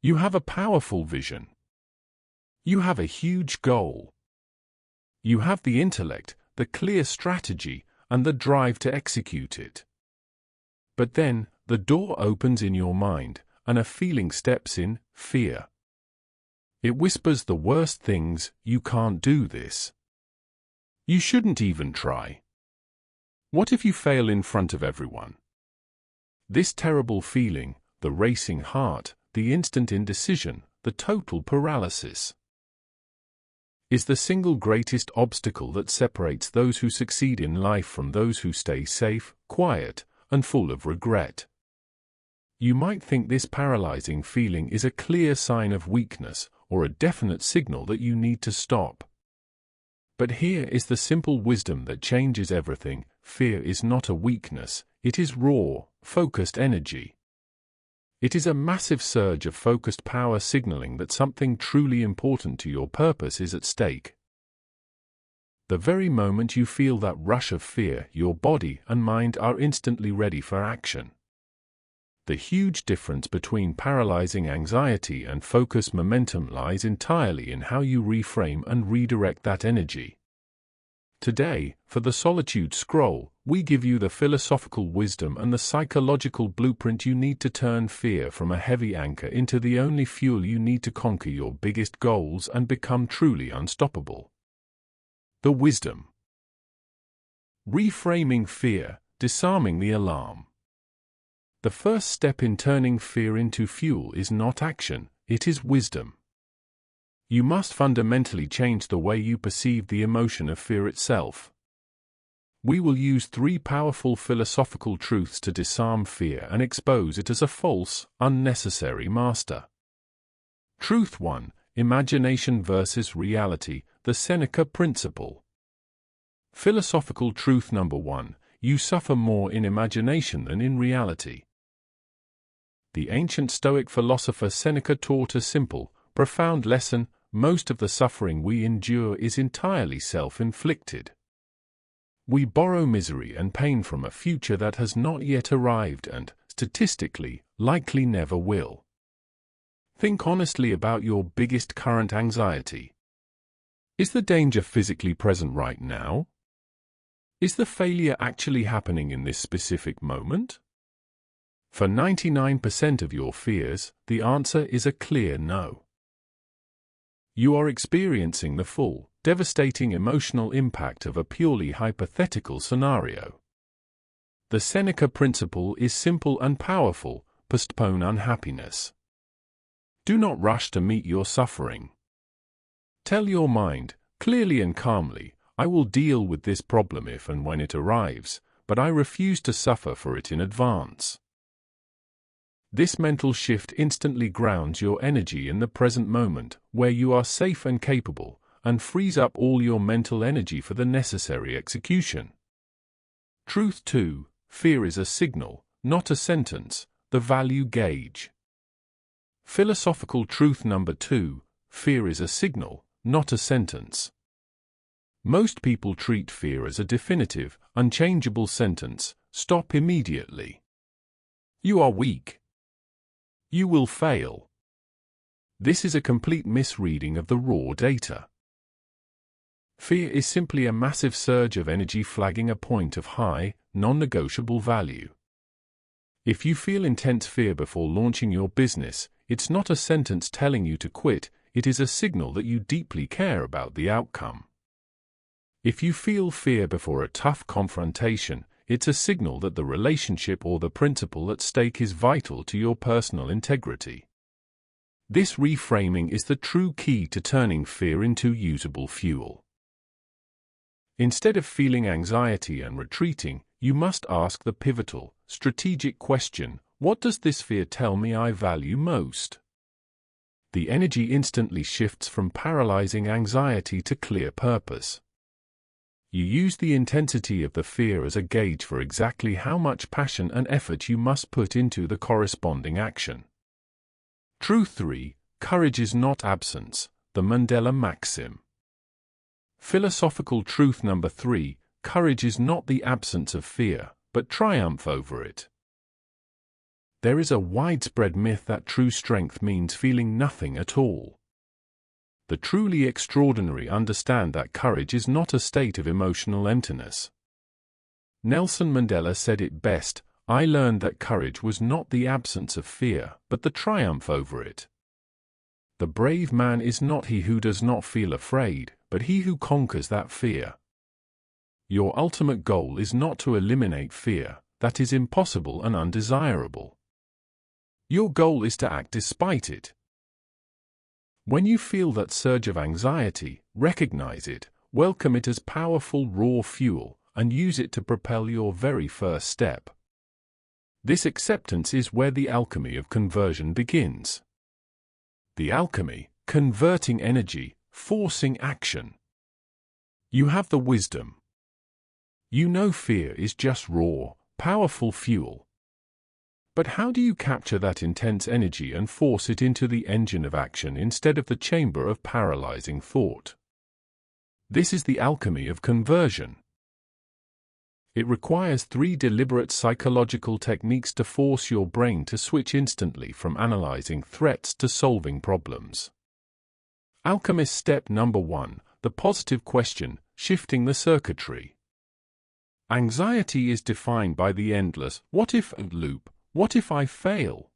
You have a powerful vision. You have a huge goal. You have the intellect, the clear strategy, and the drive to execute it. But then, the door opens in your mind, and a feeling steps in: fear. It whispers the worst things: you can't do this. You shouldn't even try. What if you fail in front of everyone? This terrible feeling, the racing heart, the instant indecision, the total paralysis, is the single greatest obstacle that separates those who succeed in life from those who stay safe, quiet, and full of regret. You might think this paralyzing feeling is a clear sign of weakness or a definite signal that you need to stop. But here is the simple wisdom that changes everything: fear is not a weakness, it is raw, focused energy. It is a massive surge of focused power signaling that something truly important to your purpose is at stake. The very moment you feel that rush of fear, your body and mind are instantly ready for action. The huge difference between paralyzing anxiety and focused momentum lies entirely in how you reframe and redirect that energy. Today, for the Solitude Scroll, we give you the philosophical wisdom and the psychological blueprint you need to turn fear from a heavy anchor into the only fuel you need to conquer your biggest goals and become truly unstoppable. The wisdom. Reframing fear, disarming the alarm. The first step in turning fear into fuel is not action, it is wisdom. You must fundamentally change the way you perceive the emotion of fear itself. We will use 3 powerful philosophical truths to disarm fear and expose it as a false, unnecessary master. Truth 1: Imagination versus reality, the Seneca Principle. Philosophical truth number 1: you suffer more in imagination than in reality. The ancient Stoic philosopher Seneca taught a simple, profound lesson: most of the suffering we endure is entirely self-inflicted. We borrow misery and pain from a future that has not yet arrived and, statistically, likely never will. Think honestly about your biggest current anxiety. Is the danger physically present right now? Is the failure actually happening in this specific moment? For 99% of your fears, the answer is a clear no. You are experiencing the full, devastating emotional impact of a purely hypothetical scenario. The Seneca Principle is simple and powerful: postpone unhappiness. Do not rush to meet your suffering. Tell your mind, clearly and calmly, I will deal with this problem if and when it arrives, but I refuse to suffer for it in advance. This mental shift instantly grounds your energy in the present moment, where you are safe and capable, and frees up all your mental energy for the necessary execution. Truth 2: fear is a signal, not a sentence, the value gauge. Philosophical truth number 2: fear is a signal, not a sentence. Most people treat fear as a definitive, unchangeable sentence: stop immediately. You are weak. You will fail. This is a complete misreading of the raw data. Fear is simply a massive surge of energy flagging a point of high, non-negotiable value. If you feel intense fear before launching your business, it's not a sentence telling you to quit, it is a signal that you deeply care about the outcome. If you feel fear before a tough confrontation, it's a signal that the relationship or the principle at stake is vital to your personal integrity. This reframing is the true key to turning fear into usable fuel. Instead of feeling anxiety and retreating, you must ask the pivotal, strategic question: what does this fear tell me I value most? The energy instantly shifts from paralyzing anxiety to clear purpose. You use the intensity of the fear as a gauge for exactly how much passion and effort you must put into the corresponding action. Truth 3: courage is not absence, the Mandela maxim. Philosophical truth number 3: courage is not the absence of fear, but triumph over it. There is a widespread myth that true strength means feeling nothing at all. The truly extraordinary understand that courage is not a state of emotional emptiness. Nelson Mandela said it best, "I learned that courage was not the absence of fear, but the triumph over it. The brave man is not he who does not feel afraid, but he who conquers that fear." Your ultimate goal is not to eliminate fear, that is impossible and undesirable. Your goal is to act despite it. When you feel that surge of anxiety, recognize it, welcome it as powerful raw fuel, and use it to propel your very first step. This acceptance is where the alchemy of conversion begins. The alchemy, converting energy, forcing action. You have the wisdom. You know fear is just raw, powerful fuel. But how do you capture that intense energy and force it into the engine of action instead of the chamber of paralyzing thought? This is the alchemy of conversion. It requires 3 deliberate psychological techniques to force your brain to switch instantly from analyzing threats to solving problems. Alchemist step number 1, the positive question, shifting the circuitry. Anxiety is defined by the endless "what if" loop. What if I fail?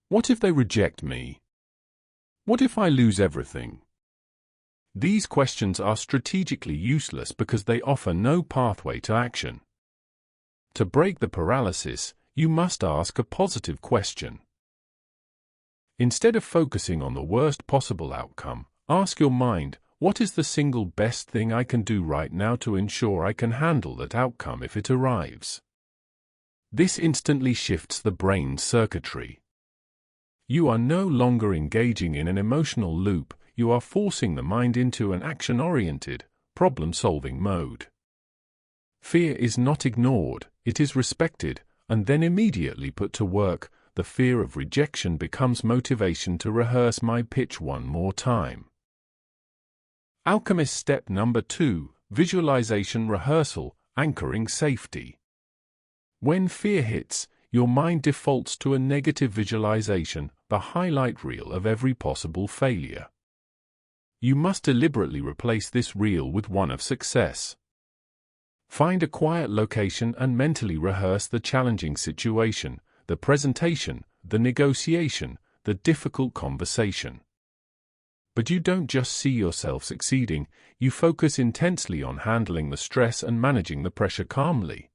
What if they reject me? What if I lose everything? These questions are strategically useless because they offer no pathway to action. To break the paralysis, you must ask a positive question. Instead of focusing on the worst possible outcome, ask your mind, what is the single best thing I can do right now to ensure I can handle that outcome if it arrives? This instantly shifts the brain's circuitry. You are no longer engaging in an emotional loop, you are forcing the mind into an action-oriented, problem-solving mode. Fear is not ignored, it is respected, and then immediately put to work. The fear of rejection becomes motivation to rehearse my pitch one more time. Alchemist step number 2, visualization rehearsal, anchoring safety. When fear hits, your mind defaults to a negative visualization, the highlight reel of every possible failure. You must deliberately replace this reel with one of success. Find a quiet location and mentally rehearse the challenging situation, the presentation, the negotiation, the difficult conversation. But you don't just see yourself succeeding, you focus intensely on handling the stress and managing the pressure calmly.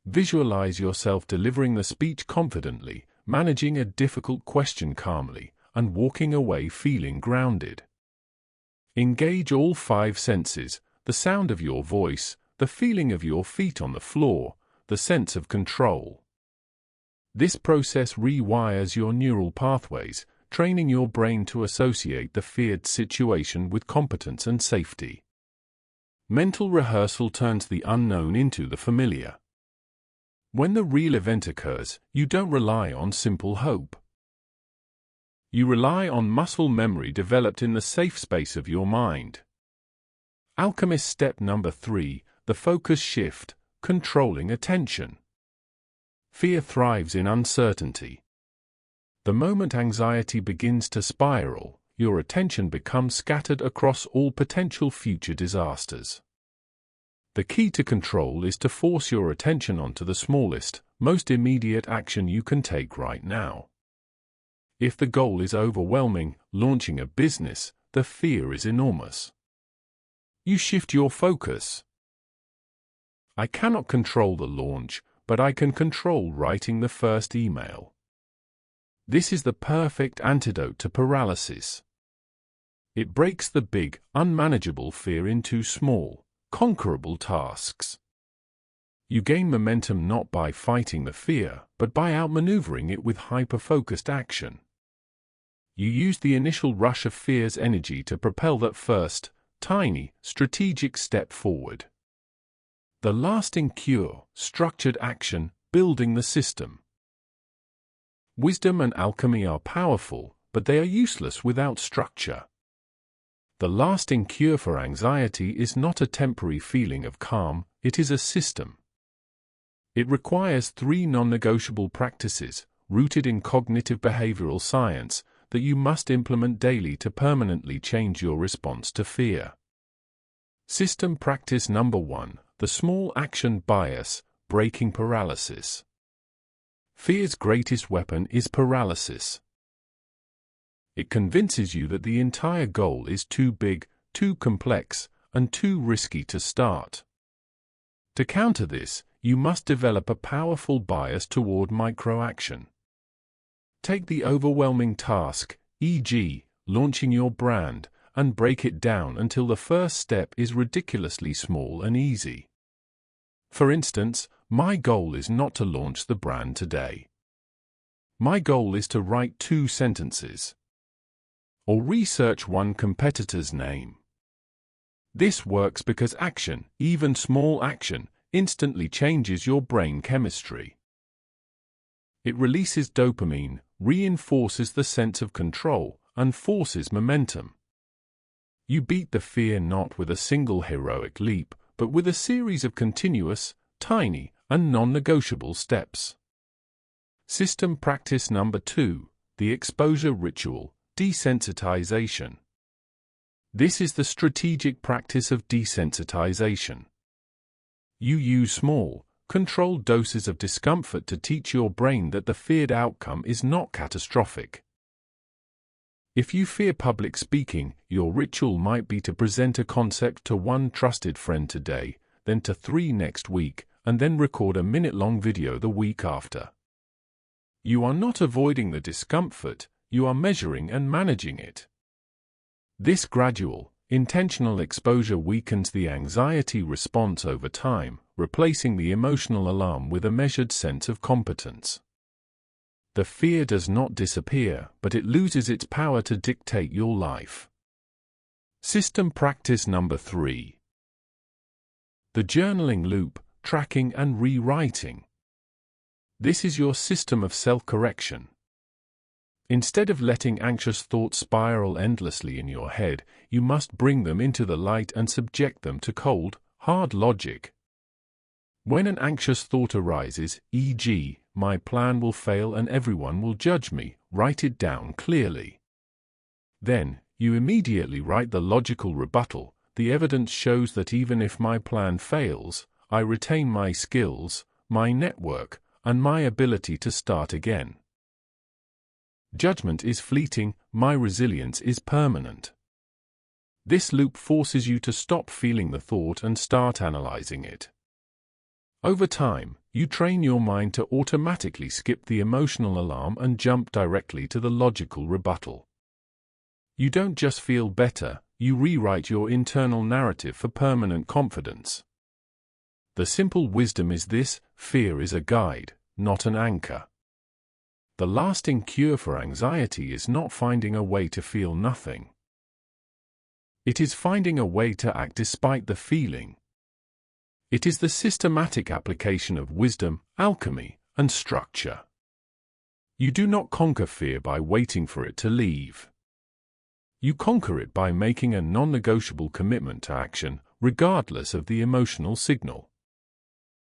Visualize yourself delivering the speech confidently, managing a difficult question calmly, and walking away feeling grounded. Engage all 5 senses, the sound of your voice, the feeling of your feet on the floor, the sense of control. This process rewires your neural pathways, training your brain to associate the feared situation with competence and safety. Mental rehearsal turns the unknown into the familiar. When the real event occurs, you don't rely on simple hope. You rely on muscle memory developed in the safe space of your mind. Alchemist step number 3, the focus shift, controlling attention. Fear thrives in uncertainty. The moment anxiety begins to spiral, your attention becomes scattered across all potential future disasters. The key to control is to force your attention onto the smallest, most immediate action you can take right now. If the goal is overwhelming, launching a business, the fear is enormous. You shift your focus. I cannot control the launch, but I can control writing the first email. This is the perfect antidote to paralysis. It breaks the big, unmanageable fear into small, conquerable tasks. You gain momentum not by fighting the fear, but by outmaneuvering it with hyper-focused action. You use the initial rush of fear's energy to propel that first, tiny, strategic step forward. The lasting cure, structured action, building the system. Wisdom and alchemy are powerful, but they are useless without structure. The lasting cure for anxiety is not a temporary feeling of calm, it is a system. It requires 3 non-negotiable practices, rooted in cognitive behavioral science, that you must implement daily to permanently change your response to fear. System practice number 1, the small action bias, breaking paralysis. Fear's greatest weapon is paralysis. It convinces you that the entire goal is too big, too complex, and too risky to start. To counter this, you must develop a powerful bias toward micro-action. Take the overwhelming task, e.g., launching your brand, and break it down until the first step is ridiculously small and easy. For instance, my goal is not to launch the brand today. My goal is to write 2 sentences. Or research one competitor's name. This works because action, even small action, instantly changes your brain chemistry. It releases dopamine, reinforces the sense of control, and forces momentum. You beat the fear not with a single heroic leap, but with a series of continuous, tiny, and non-negotiable steps. System practice number 2, the exposure ritual, desensitization. This is the strategic practice of desensitization. You use small, controlled doses of discomfort to teach your brain that the feared outcome is not catastrophic. If you fear public speaking, your ritual might be to present a concept to 1 trusted friend today, then to 3 next week, and then record a minute-long video the week after. You are not avoiding the discomfort, you are measuring and managing it. This gradual, intentional exposure weakens the anxiety response over time, replacing the emotional alarm with a measured sense of competence. The fear does not disappear, but it loses its power to dictate your life. System practice number 3. The journaling loop, tracking and rewriting. This is your system of self-correction. Instead of letting anxious thoughts spiral endlessly in your head, you must bring them into the light and subject them to cold, hard logic. When an anxious thought arises, e.g., my plan will fail and everyone will judge me, write it down clearly. Then, you immediately write the logical rebuttal. The evidence shows that even if my plan fails, I retain my skills, my network, and my ability to start again. Judgment is fleeting, my resilience is permanent. This loop forces you to stop feeling the thought and start analyzing it. Over time, you train your mind to automatically skip the emotional alarm and jump directly to the logical rebuttal. You don't just feel better, you rewrite your internal narrative for permanent confidence. The simple wisdom is this: fear is a guide, not an anchor. The lasting cure for anxiety is not finding a way to feel nothing. It is finding a way to act despite the feeling. It is the systematic application of wisdom, alchemy, and structure. You do not conquer fear by waiting for it to leave. You conquer it by making a non-negotiable commitment to action, regardless of the emotional signal.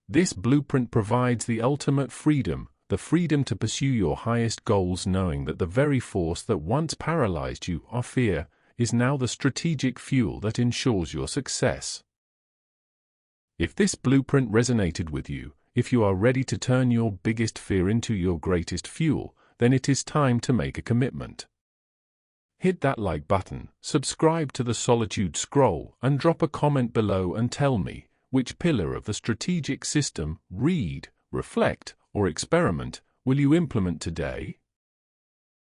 This blueprint provides the ultimate freedom, the freedom to pursue your highest goals, knowing that the very force that once paralyzed you, our fear, is now the strategic fuel that ensures your success. If this blueprint resonated with you, if you are ready to turn your biggest fear into your greatest fuel, then it is time to make a commitment. Hit that like button, subscribe to the Solitude Scroll, and drop a comment below and tell me, which pillar of the strategic system, read, reflect, or experiment, will you implement today?